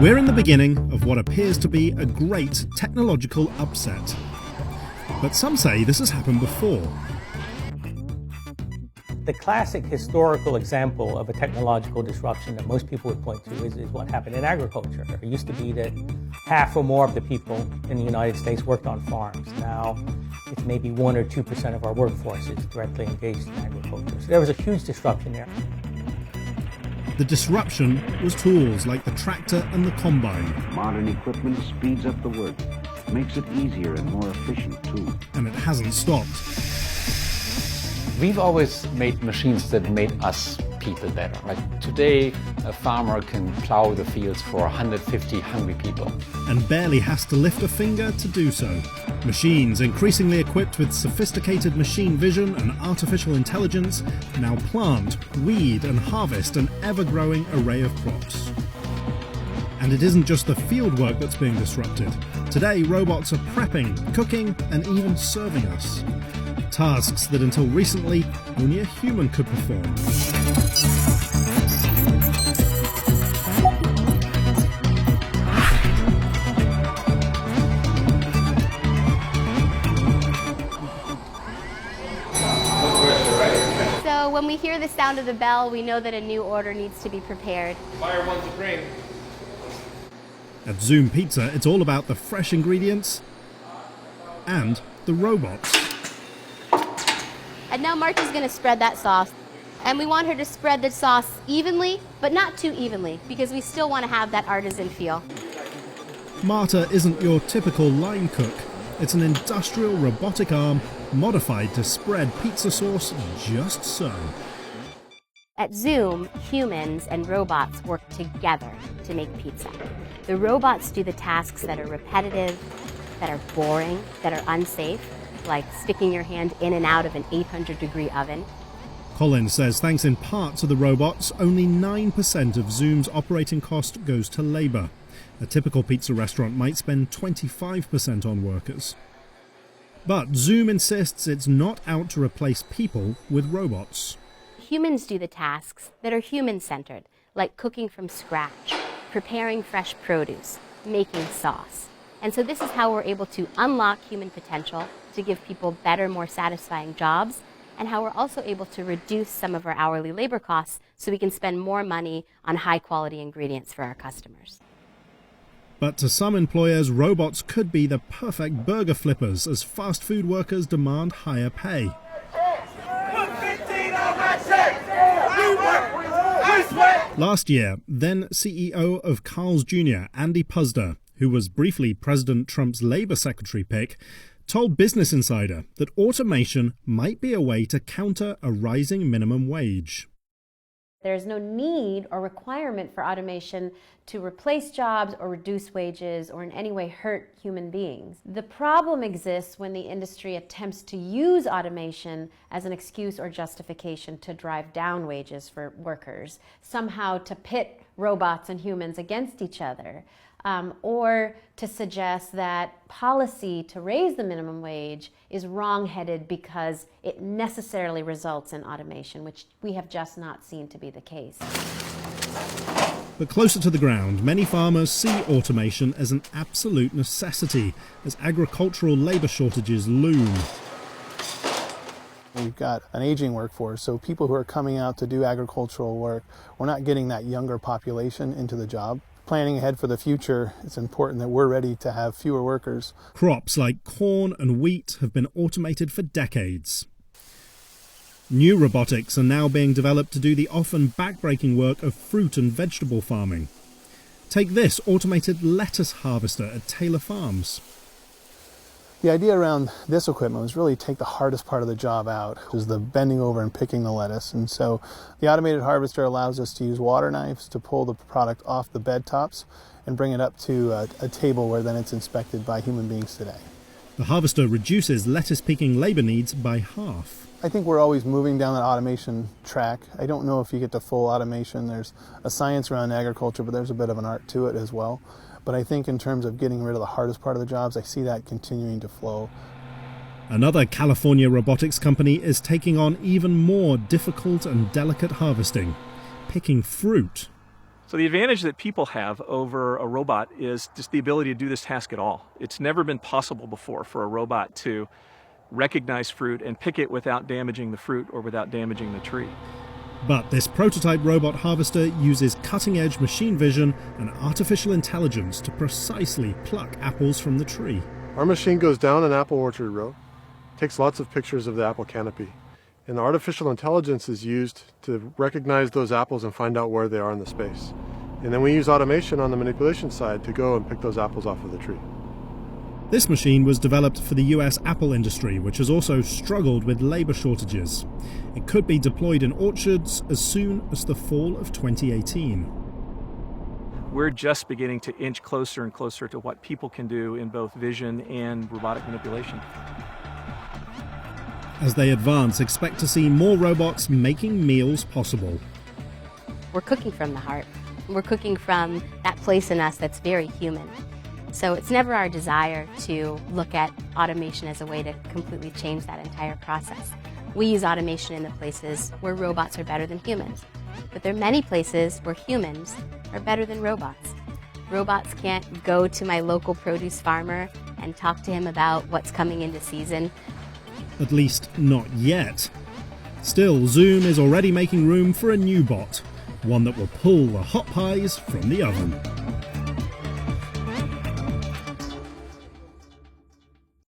We're in the beginning of what appears to be a great technological upset. But some say this has happened before. The classic historical example of a technological disruption that most people would point to is what happened in agriculture. It used to be that half or more of the people in the United States worked on farms. Now, it's maybe 1 or 2% of our workforce is directly engaged in agriculture. So there was a huge disruption there. The disruption was tools like the tractor and the combine. Modern equipment speeds up the work, makes it easier and more efficient too. And it hasn't stopped. We've always made machines that made us people better. Like today, a farmer can plow the fields for 150 hungry people. And barely has to lift a finger to do so. Machines, increasingly equipped with sophisticated machine vision and artificial intelligence, now plant, weed and harvest an ever-growing array of crops. And it isn't just the field work that's being disrupted. Today, robots are prepping, cooking and even serving us. Tasks that until recently only a human could perform. So when we hear the sound of the bell, we know that a new order needs to be prepared. Fire one Supreme. At Zoom Pizza, it's all about the fresh ingredients and the robots. And now Marta's going to spread that sauce. And we want her to spread the sauce evenly, but not too evenly, because we still want to have that artisan feel. Marta isn't your typical line cook. It's an industrial robotic arm modified to spread pizza sauce just so. At Zoom, humans and robots work together to make pizza. The robots do the tasks that are repetitive, that are boring, that are unsafe, like sticking your hand in and out of an 800-degree oven. Colin says thanks in part to the robots, only 9% of Zoom's operating cost goes to labour. A typical pizza restaurant might spend 25% on workers. But Zoom insists it's not out to replace people with robots. Humans do the tasks that are human-centered, like cooking from scratch, preparing fresh produce, making sauce. And so this is how we're able to unlock human potential, to give people better, more satisfying jobs, and how we're also able to reduce some of our hourly labor costs so we can spend more money on high-quality ingredients for our customers. But to some employers, robots could be the perfect burger flippers as fast food workers demand higher pay. Last year, then CEO of Carl's Jr., Andy Puzder, who was briefly President Trump's Labor Secretary pick, told Business Insider that automation might be a way to counter a rising minimum wage. There's no need or requirement for automation to replace jobs or reduce wages or in any way hurt human beings. The problem exists when the industry attempts to use automation as an excuse or justification to drive down wages for workers, somehow to pit robots and humans against each other. Or to suggest that policy to raise the minimum wage is wrong-headed because it necessarily results in automation, which we have just not seen to be the case. But closer to the ground, many farmers see automation as an absolute necessity as agricultural labour shortages loom. We've got an aging workforce, so people who are coming out to do agricultural work, we're not getting that younger population into the job. Planning ahead for the future, it's important that we're ready to have fewer workers. Crops like corn and wheat have been automated for decades. New robotics are now being developed to do the often backbreaking work of fruit and vegetable farming. Take this automated lettuce harvester at Taylor Farms. The idea around this equipment was really take the hardest part of the job out, which is the bending over and picking the lettuce. And so the automated harvester allows us to use water knives to pull the product off the bed tops and bring it up to a table where then it's inspected by human beings today. The harvester reduces lettuce picking labour needs by half. I think we're always moving down that automation track. I don't know if you get to full automation. There's a science around agriculture, but there's a bit of an art to it as well. But I think in terms of getting rid of the hardest part of the jobs, I see that continuing to flow. Another California robotics company is taking on even more difficult and delicate harvesting, picking fruit. So the advantage that people have over a robot is just the ability to do this task at all. It's never been possible before for a robot to recognize fruit and pick it without damaging the fruit or without damaging the tree. But this prototype robot harvester uses cutting-edge machine vision and artificial intelligence to precisely pluck apples from the tree. Our machine goes down an apple orchard row, takes lots of pictures of the apple canopy, and artificial intelligence is used to recognize those apples and find out where they are in the space. And then we use automation on the manipulation side to go and pick those apples off of the tree. This machine was developed for the US apple industry, which has also struggled with labour shortages. It could be deployed in orchards as soon as the fall of 2018. We're just beginning to inch closer and closer to what people can do in both vision and robotic manipulation. As they advance, expect to see more robots making meals possible. We're cooking from the heart. We're cooking from that place in us that's very human. So it's never our desire to look at automation as a way to completely change that entire process. We use automation in the places where robots are better than humans. But there are many places where humans are better than robots. Robots can't go to my local produce farmer and talk to him about what's coming into season. At least not yet. Still, Zoom is already making room for a new bot, one that will pull the hot pies from the oven.